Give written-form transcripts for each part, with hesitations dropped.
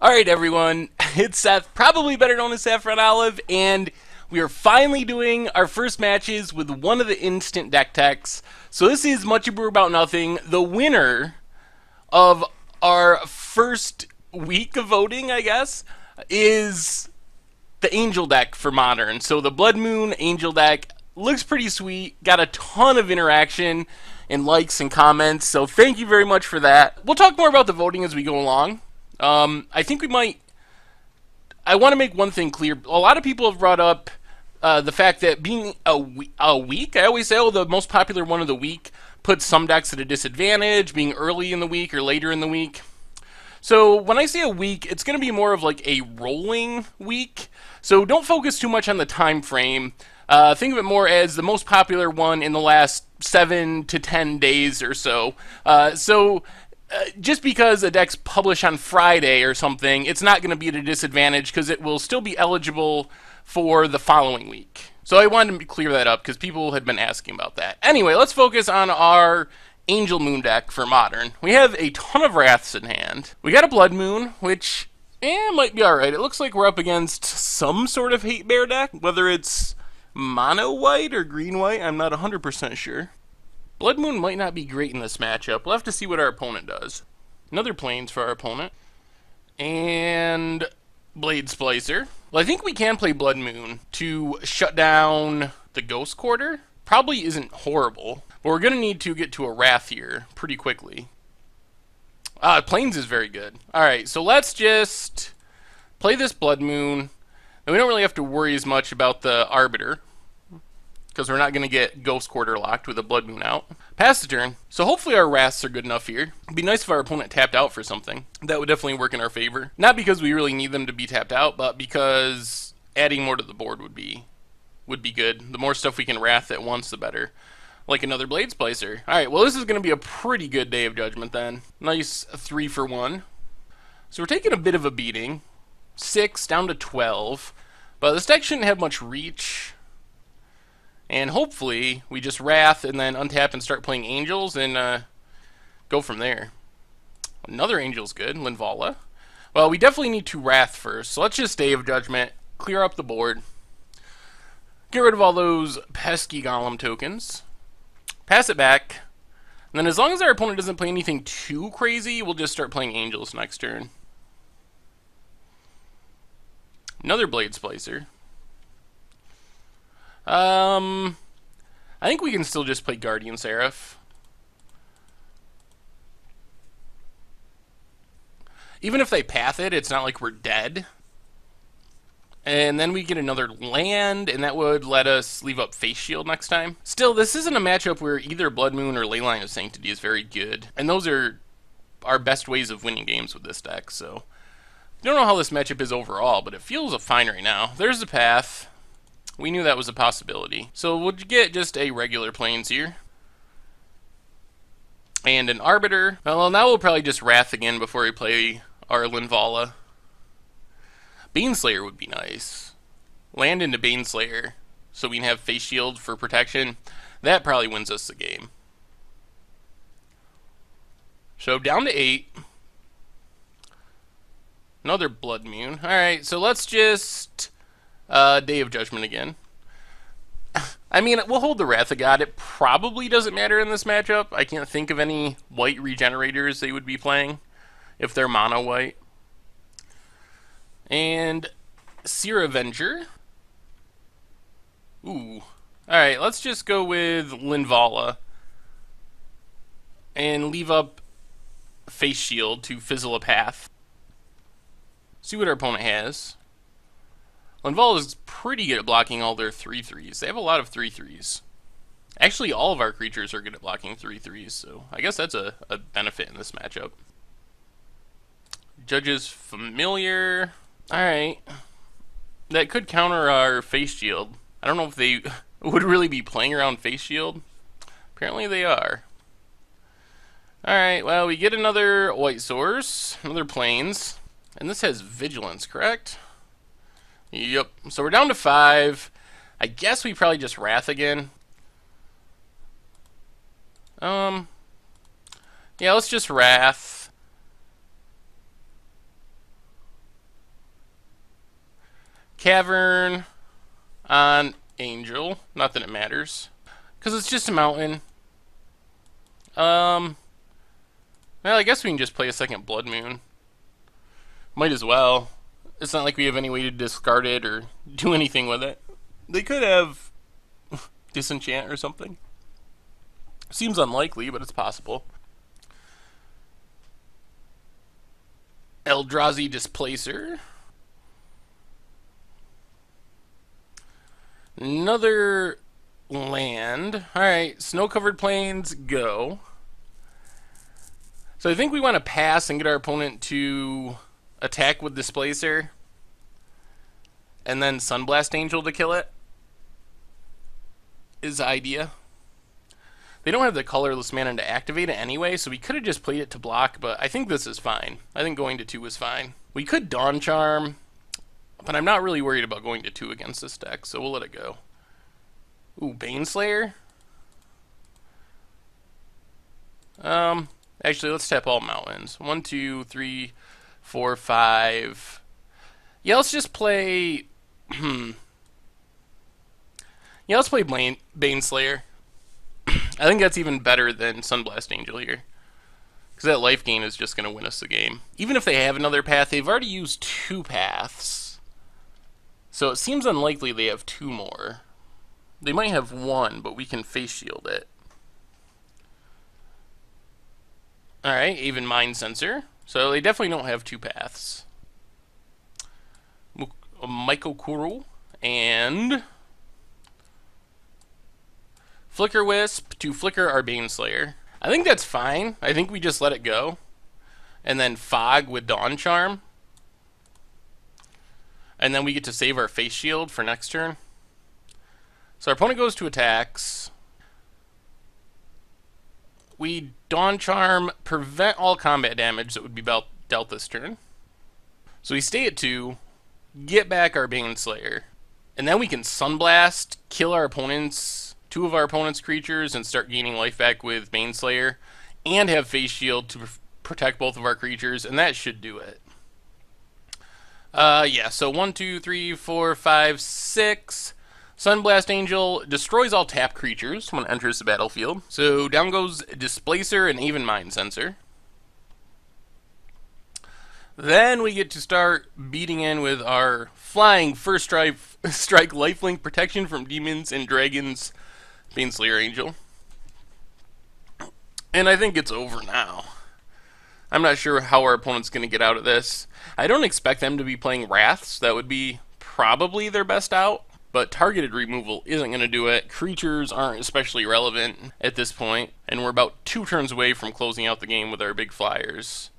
Alright everyone, it's Seth, probably better known as Saffron Olive, and we are finally doing our first matches with one of the instant deck techs. So this is Much Ado About Nothing, the winner of our first week of voting, I guess, is the Angel deck for Modern. So the Blood Moon Angel deck looks pretty sweet, got a ton of interaction and likes and comments, so thank you very much for that. We'll talk more about the voting as we go along. I think we might. I want to make one thing clear. A lot of people have brought up the fact that being a week, I always say, oh, the most popular one of the week puts some decks at a disadvantage, being early in the week or later in the week. So when I say a week, it's going to be more of like a rolling week. So don't focus too much on the time frame. Think of it more as the most popular one in the last 7 to 10 days or so. Just because a deck's published on Friday or something, it's not going to be at a disadvantage because it will still be eligible for the following week. So I wanted to clear that up because people had been asking about that. Anyway, let's focus on our Angel Moon deck for Modern. We have a ton of Wraths in hand. We got a Blood Moon, which might be alright. It looks like we're up against some sort of Hatebear deck, whether it's mono white or green white, I'm not 100% sure. Blood Moon might not be great in this matchup. We'll have to see what our opponent does. Another Plains for our opponent. And Blade Splicer. Well, I think we can play Blood Moon to shut down the Ghost Quarter. Probably isn't horrible, but we're going to need to get to a Wrath here pretty quickly. Plains is very good. Alright, so let's just play this Blood Moon. And we don't really have to worry as much about the Arbiter, because we're not going to get Ghost Quarter locked with a Blood Moon out. Pass the turn. So hopefully our Wraths are good enough here. It'd be nice if our opponent tapped out for something. That would definitely work in our favor. Not because we really need them to be tapped out, but because adding more to the board would be good. The more stuff we can Wrath at once, the better. Like another Blade Splicer. Alright, well this is going to be a pretty good Day of Judgment then. Nice 3 for 1. So we're taking a bit of a beating. 6 down to 12. But this deck shouldn't have much reach. And hopefully, we just Wrath and then untap and start playing Angels and go from there. Another Angel's good, Linvala. Well, we definitely need to Wrath first, so let's just Day of Judgment, clear up the board, get rid of all those pesky Golem tokens, pass it back, and then as long as our opponent doesn't play anything too crazy, we'll just start playing Angels next turn. Another Blade Splicer. I think we can still just play Guardian Seraph. Even if they path it, it's not like we're dead. And then we get another land, and that would let us leave up Face Shield next time. Still, this isn't a matchup where either Blood Moon or Leyline of Sanctity is very good. And those are our best ways of winning games with this deck, so I don't know how this matchup is overall, but it feels fine right now. There's the path. We knew that was a possibility. So we'll get just a regular Plains here. And an Arbiter. Well, now we'll probably just Wrath again before we play our Linvala. Baneslayer would be nice. Land into Baneslayer so we can have Face Shield for protection. That probably wins us the game. So down to 8. Another Blood Moon. Alright, so let's just Day of Judgment again. I mean, we'll hold the Wrath of God. It probably doesn't matter in this matchup. I can't think of any white regenerators they would be playing if they're mono white. And Seer Avenger. Ooh. Alright, let's just go with Linvala. And leave up Face Shield to fizzle a path. See what our opponent has. Linvala is pretty good at blocking all their 3/3s. They have a lot of 3/3s. Actually, all of our creatures are good at blocking 3/3s, so I guess that's a benefit in this matchup. Judge's Familiar. Alright. That could counter our Face Shield. I don't know if they would really be playing around Face Shield. Apparently they are. Alright, well, we get another White Source, another Plains. And this has Vigilance, correct? Yep. So we're down to 5. I guess we probably just Wrath again. Yeah, let's just Wrath. Cavern on Angel. Not that it matters. Because it's just a mountain. Well, I guess we can just play a second Blood Moon. Might as well. It's not like we have any way to discard it or do anything with it. They could have Disenchant or something. Seems unlikely, but it's possible. Eldrazi Displacer. Another land. Alright, snow-covered plains, go. So I think we want to pass and get our opponent to attack with Displacer. And then Sunblast Angel to kill it. Is the idea. They don't have the colorless mana to activate it anyway, so we could have just played it to block, but I think this is fine. I think going to 2 is fine. We could Dawn Charm, but I'm not really worried about going to 2 against this deck, so we'll let it go. Ooh, Baneslayer? Actually, let's tap all mountains. 1, 2, 3, 4, 5. Yeah, let's just play... yeah, let's play Baneslayer. I think that's even better than Sunblast Angel here. Because that life gain is just going to win us the game. Even if they have another path, they've already used 2 paths. So it seems unlikely they have 2 more. They might have 1, but we can face shield it. Alright, even Mind Sensor. So they definitely don't have 2 paths. Maikokuru and Flicker Wisp to flicker our Baneslayer. I think that's fine. I think we just let it go. And then Fog with Dawn Charm. And then we get to save our face shield for next turn. So our opponent goes to attacks. We Dawn Charm, prevent all combat damage that would be dealt this turn. So we stay at 2, get back our Baneslayer, and then we can Sunblast, kill our opponents, 2 of our opponent's creatures, and start gaining life back with Baneslayer, and have Face Shield to protect both of our creatures, and that should do it. Yeah, so 1, 2, 3, 4, 5, 6. Sunblast Angel destroys all tap creatures when it enters the battlefield. So down goes Displacer and even Mind Sensor. Then we get to start beating in with our flying first strike lifelink protection from demons and dragons, Baneslayer Angel. And I think it's over now. I'm not sure how our opponent's going to get out of this. I don't expect them to be playing Wraths. That would be probably their best out. But targeted removal isn't going to do it. Creatures aren't especially relevant at this point. And we're about 2 turns away from closing out the game with our big flyers.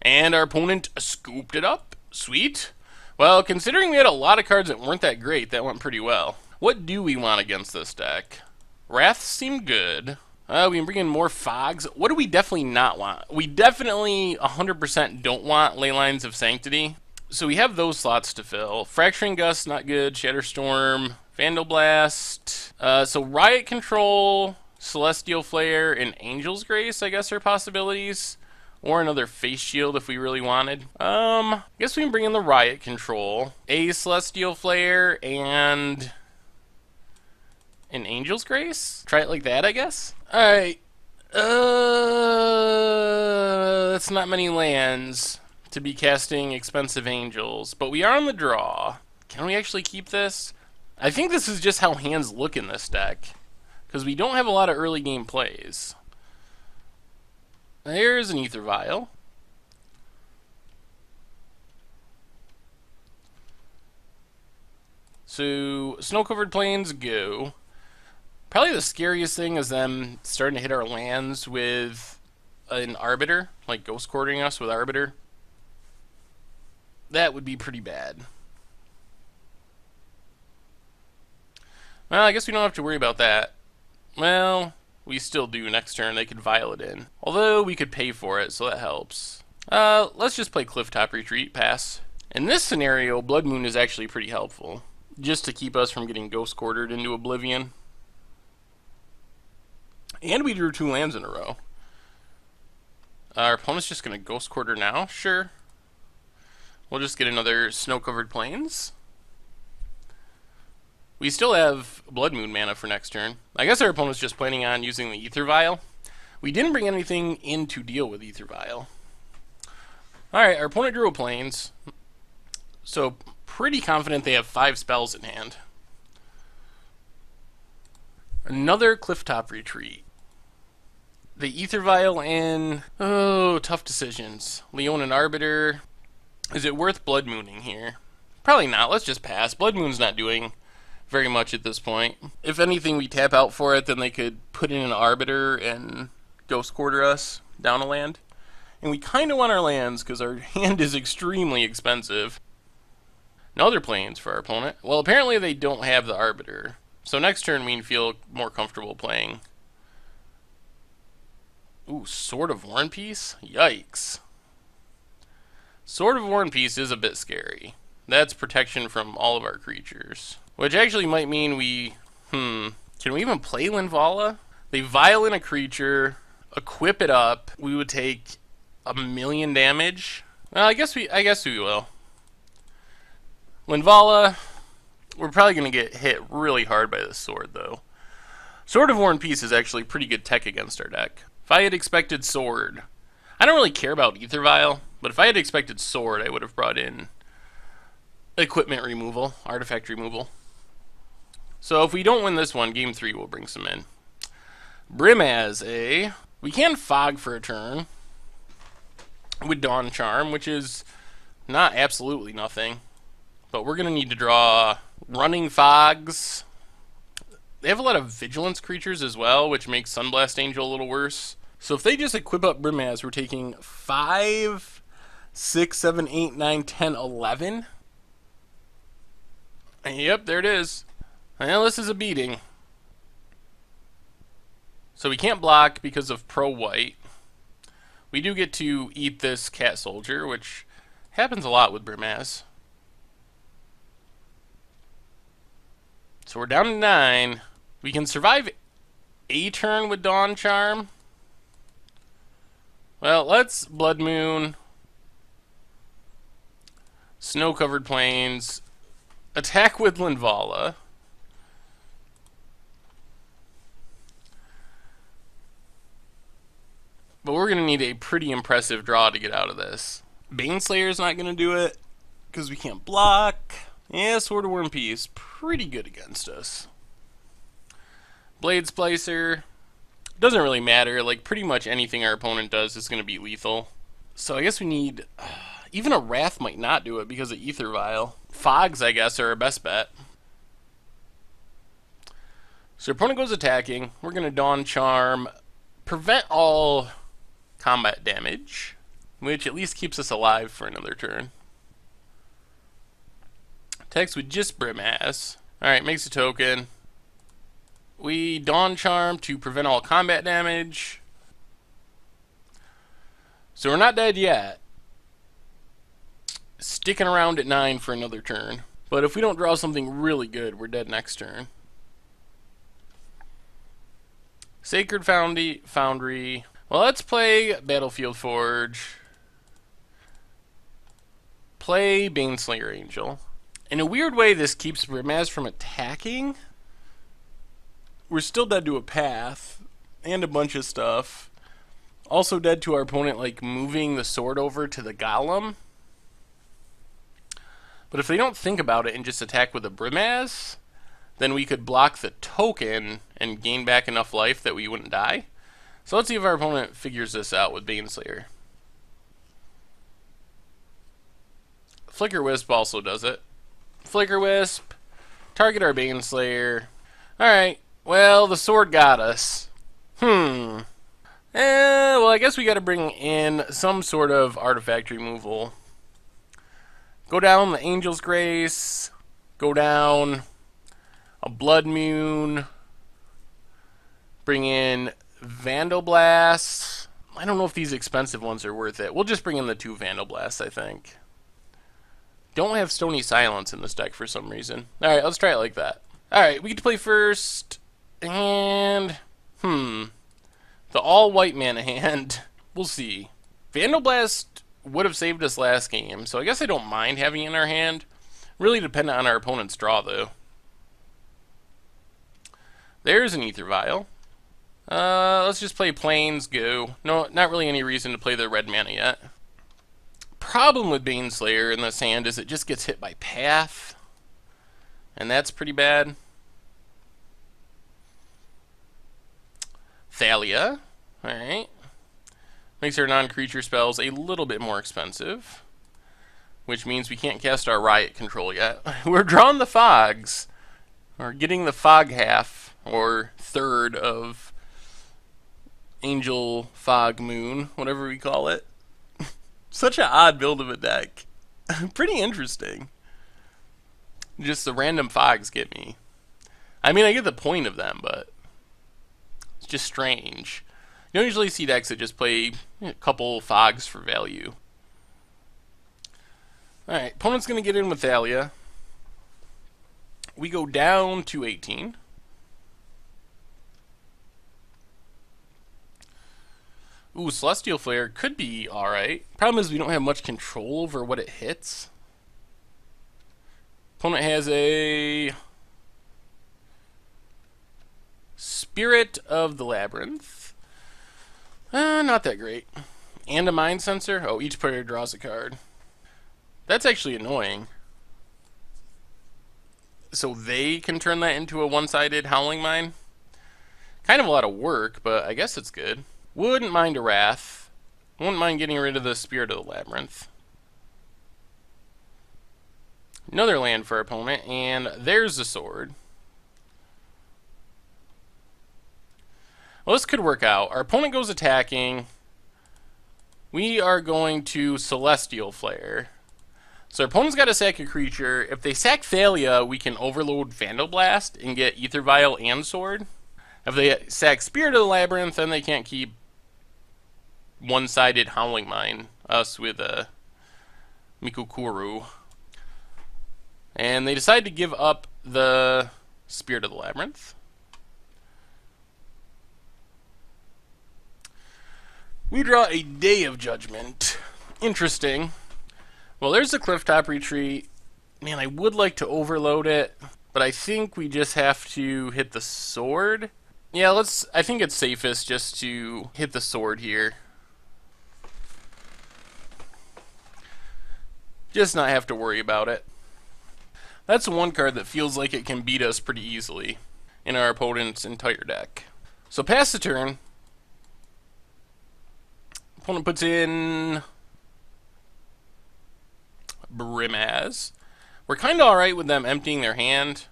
And our opponent scooped it up. Sweet. Well, considering we had a lot of cards that weren't that great, that went pretty well. What do we want against this deck? Wraths seem good. We can bring in more Fogs. What do we definitely not want? We definitely 100% don't want Leylines of Sanctity. So we have those slots to fill. Fracturing Gust, not good. Shatterstorm, Vandal Blast. So Riot Control, Celestial Flare, and Angel's Grace, I guess, are possibilities. Or another Face Shield if we really wanted. I guess we can bring in the Riot Control, a Celestial Flare, and an Angel's Grace? Try it like that, I guess? Alright. That's not many lands to be casting expensive angels, but we are on the draw. Can we actually keep this? I think this is just how hands look in this deck, because we don't have a lot of early game plays. There's an Ether Vial. So, Snow-Covered Plains, go. Probably the scariest thing is them starting to hit our lands with an Arbiter, like Ghost Quartering us with Arbiter. That would be pretty bad. Well, I guess we don't have to worry about that. Well, we still do next turn. They could vial it in. Although, we could pay for it, so that helps. Let's just play Clifftop Retreat, pass. In this scenario, Blood Moon is actually pretty helpful. Just to keep us from getting Ghost Quartered into Oblivion. And we drew 2 lands in a row. Our opponent's just going to Ghost Quarter now? Sure. We'll just get another Snow-Covered Plains. We still have Blood Moon mana for next turn. I guess our opponent's just planning on using the Ether Vial. We didn't bring anything in to deal with Ether Vial. Alright, our opponent drew a Plains. So, pretty confident they have 5 spells in hand. Another Clifftop Retreat. The Ether Vial in... Oh, tough decisions. Leonin Arbiter. Is it worth Blood Mooning here? Probably not. Let's just pass. Blood Moon's not doing very much at this point. If anything, we tap out for it, then they could put in an Arbiter and Ghost Quarter us down a land. And we kind of want our lands because our hand is extremely expensive. Another Plains for our opponent. Well, apparently they don't have the Arbiter. So next turn we feel more comfortable playing. Ooh, Sword of War and Peace? Yikes. Sword of War and Peace is a bit scary. That's protection from all of our creatures. Which actually might mean we... Can we even play Linvala? They vial in a creature, equip it up. We would take 1,000,000 damage. Well, I guess we will. Linvala, we're probably going to get hit really hard by this sword, though. Sword of War and Peace is actually pretty good tech against our deck. If I had expected Sword... I don't really care about Ether Vial, but if I had expected Sword, I would have brought in equipment removal, artifact removal. So if we don't win this one, Game 3 will bring some in. Brimaz, eh? We can Fog for a turn with Dawn Charm, which is not absolutely nothing. But we're going to need to draw Running Fogs. They have a lot of Vigilance creatures as well, which makes Sunblast Angel a little worse. So if they just equip up Brimaz, we're taking 5, 6, 7, 8, 9, 10, 11. Yep, there it is. Well, this is a beating. So we can't block because of pro-white. We do get to eat this Cat Soldier, which happens a lot with Brimaz. So we're down to 9. We can survive a turn with Dawn Charm. Well, let's Blood Moon, Snow-Covered Plains, attack with Linvala. But we're going to need a pretty impressive draw to get out of this. Baneslayer's not going to do it because we can't block. Yeah, Sword of War and Peace, pretty good against us. Blade Splicer. Doesn't really matter, like pretty much anything our opponent does is going to be lethal. So I guess we need... even a Wrath might not do it because of Ether Vial. Fogs, I guess, are our best bet. So our opponent goes attacking. We're going to Dawn Charm. Prevent all combat damage, which at least keeps us alive for another turn. Attacks with just Brimaz. Alright, makes a token. We Dawn Charm to prevent all combat damage. So we're not dead yet. Sticking around at 9 for another turn. But if we don't draw something really good, we're dead next turn. Sacred Foundry. Well, let's play Battlefield Forge. Play Baneslayer Angel. In a weird way, this keeps Brimaz from attacking. We're still dead to a path and a bunch of stuff. Also dead to our opponent, like, moving the sword over to the Golem. But if they don't think about it and just attack with a Brimaz, then we could block the token and gain back enough life that we wouldn't die. So let's see if our opponent figures this out with Baneslayer. Flicker Wisp also does it. Flicker Wisp, target our Baneslayer. Alright, well, the sword got us. Well, I guess we gotta bring in some sort of artifact removal. Go down the Angel's Grace. Go down a Blood Moon. Bring in Vandal Blasts. I don't know if these expensive ones are worth it. We'll just bring in the 2 Vandal Blasts, I think. Don't have Stony Silence in this deck for some reason. Alright, let's try it like that. Alright, we get to play first. And... the all-white mana hand. We'll see. Vandal Blast would have saved us last game, so I guess I don't mind having it in our hand. Really dependent on our opponent's draw, though. There's an Ether Vial. Let's just play Plains, go. No, not really any reason to play the red mana yet. Problem with Baneslayer in this hand is it just gets hit by Path, and that's pretty bad. Thalia, alright. Makes our non-creature spells a little bit more expensive, which means we can't cast our Riot Control yet. We're drawing the fogs, or getting the fog half, or third of Angel Fog Moon, whatever we call it. Such an odd build of a deck. Pretty interesting. Just the random fogs get me. I mean, I get the point of them, but it's just strange. You don't usually see decks that just play a couple fogs for value. Alright, opponent's going to get in with Thalia. We go down to 18. Ooh, Celestial Flare could be alright. Problem is we don't have much control over what it hits. Opponent has a Spirit of the Labyrinth. Not that great. And a Mind Sensor? Oh, each player draws a card. That's actually annoying. So they can turn that into a one-sided Howling Mine? Kind of a lot of work, but I guess it's good. Wouldn't mind a Wrath. Wouldn't mind getting rid of the Spirit of the Labyrinth. Another land for our opponent, and there's the sword. Well, this could work out. Our opponent goes attacking. We are going to Celestial Flare. So our opponent's got to sack a creature. If they sack Thalia, we can overload Vandal Blast and get Ether Vial and Sword. If they sack Spirit of the Labyrinth, then they can't keep one-sided Howling Mine us with Mikukuru. And they decide to give up the Spirit of the Labyrinth. We draw a Day of Judgment. Interesting. Well, there's the Clifftop Retreat. Man, I would like to overload it, but I think we just have to hit the sword. Yeah, I think it's safest just to hit the sword here. Just not have to worry about it. That's one card that feels like it can beat us pretty easily in our opponent's entire deck. So pass the turn. Opponent puts in Brimaz. We're kind of alright with them emptying their hand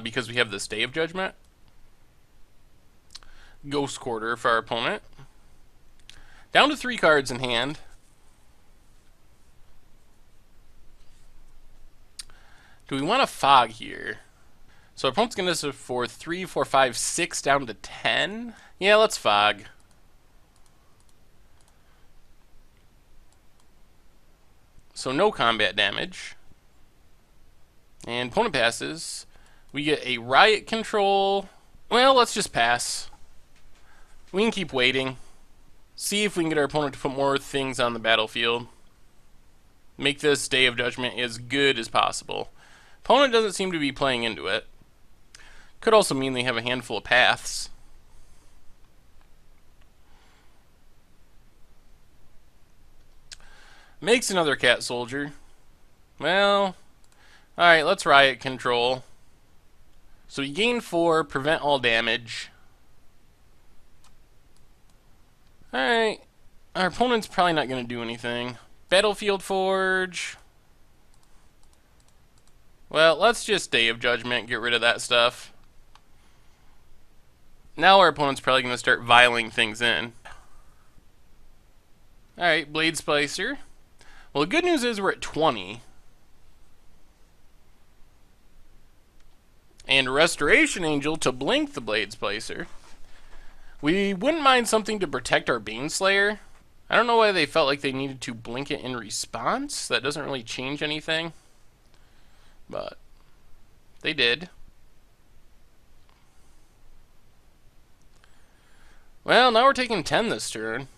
because we have this Day of Judgment. Ghost Quarter for our opponent. Down to 3 cards in hand. Do we want a Fog here? So our opponent's going to for 3, 4, 5, 6 down to 10. Yeah, let's Fog. So no combat damage. And opponent passes. We get a Riot Control. Well, let's just pass. We can keep waiting. See if we can get our opponent to put more things on the battlefield. Make this Day of Judgment as good as possible. Opponent doesn't seem to be playing into it. Could also mean they have a handful of paths. Makes another Cat Soldier. Well, alright, let's Riot Control. So we gain 4, prevent all damage. Alright, our opponent's probably not going to do anything. Battlefield Forge. Well, let's just Day of Judgment, get rid of that stuff. Now our opponent's probably going to start vialing things in. Alright, Blade Splicer. Well, the good news is we're at 20. And Restoration Angel to blink the Blade Splicer. We wouldn't mind something to protect our Baneslayer. I don't know why they felt like they needed to blink it in response. That doesn't really change anything. But they did. Well, now we're taking 10 this turn.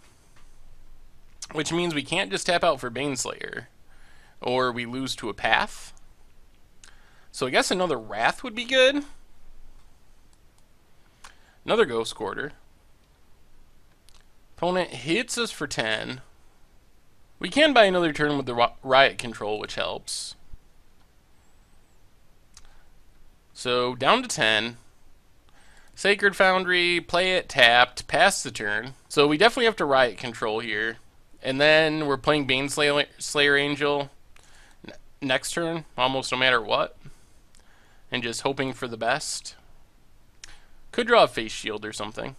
which means we can't just tap out for Baneslayer, or we lose to a Path. So I guess another Wrath would be good. Another Ghost Quarter. Opponent hits us for 10. We can buy another turn with the Riot Control, which helps. So down to 10. Sacred Foundry, play it tapped, pass the turn. So we definitely have to Riot Control here. And then we're playing Baneslayer Angel next turn, almost no matter what. And just hoping for the best. Could draw a Face Shield or something.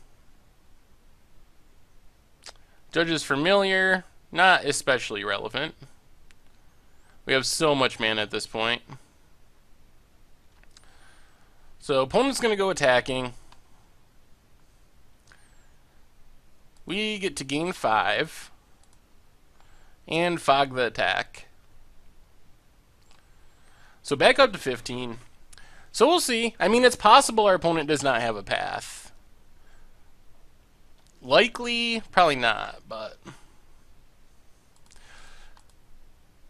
Judge's Familiar, not especially relevant. We have so much mana at this point. So opponent's going to go attacking. We get to gain 5. And fog the attack. So back up to 15. So we'll see. I mean, it's possible our opponent does not have a Path. Likely, probably not, but...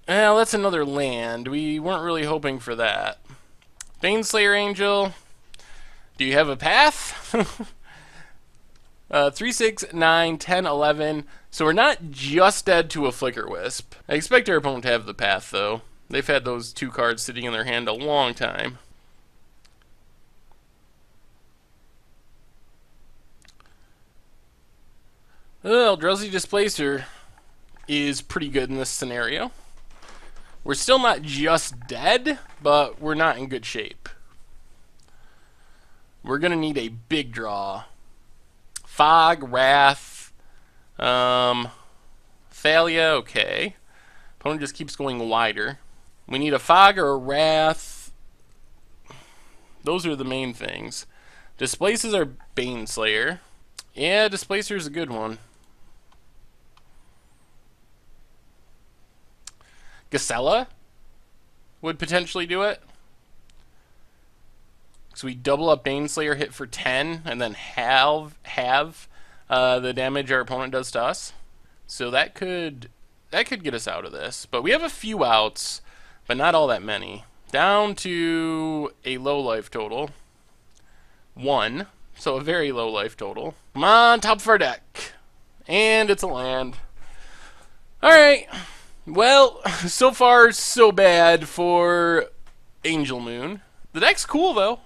Well, that's another land. We weren't really hoping for that. Baneslayer Angel, do you have a Path? 3, 6, 9, 10, 11. So we're not just dead to a Flicker Wisp. I expect our opponent to have the Path, though. They've had those 2 cards sitting in their hand a long time. Well, Eldrazi Displacer is pretty good in this scenario. We're still not just dead, but we're not in good shape. We're going to need a big draw. Fog, Wrath, Thalia, okay. Opponent just keeps going wider. We need a Fog or a Wrath. Those are the main things. Displaces our Baneslayer. Yeah, Displacer is a good one. Gisela would potentially do it. So we double up Baneslayer, hit for 10, and then have the damage our opponent does to us. So that could get us out of this. But we have a few outs, but not all that many. Down to a low life total. 1. So a very low life total. Come on, top of our deck. And it's a land. Alright. Well, so far so bad for Angel Moon. The deck's cool though.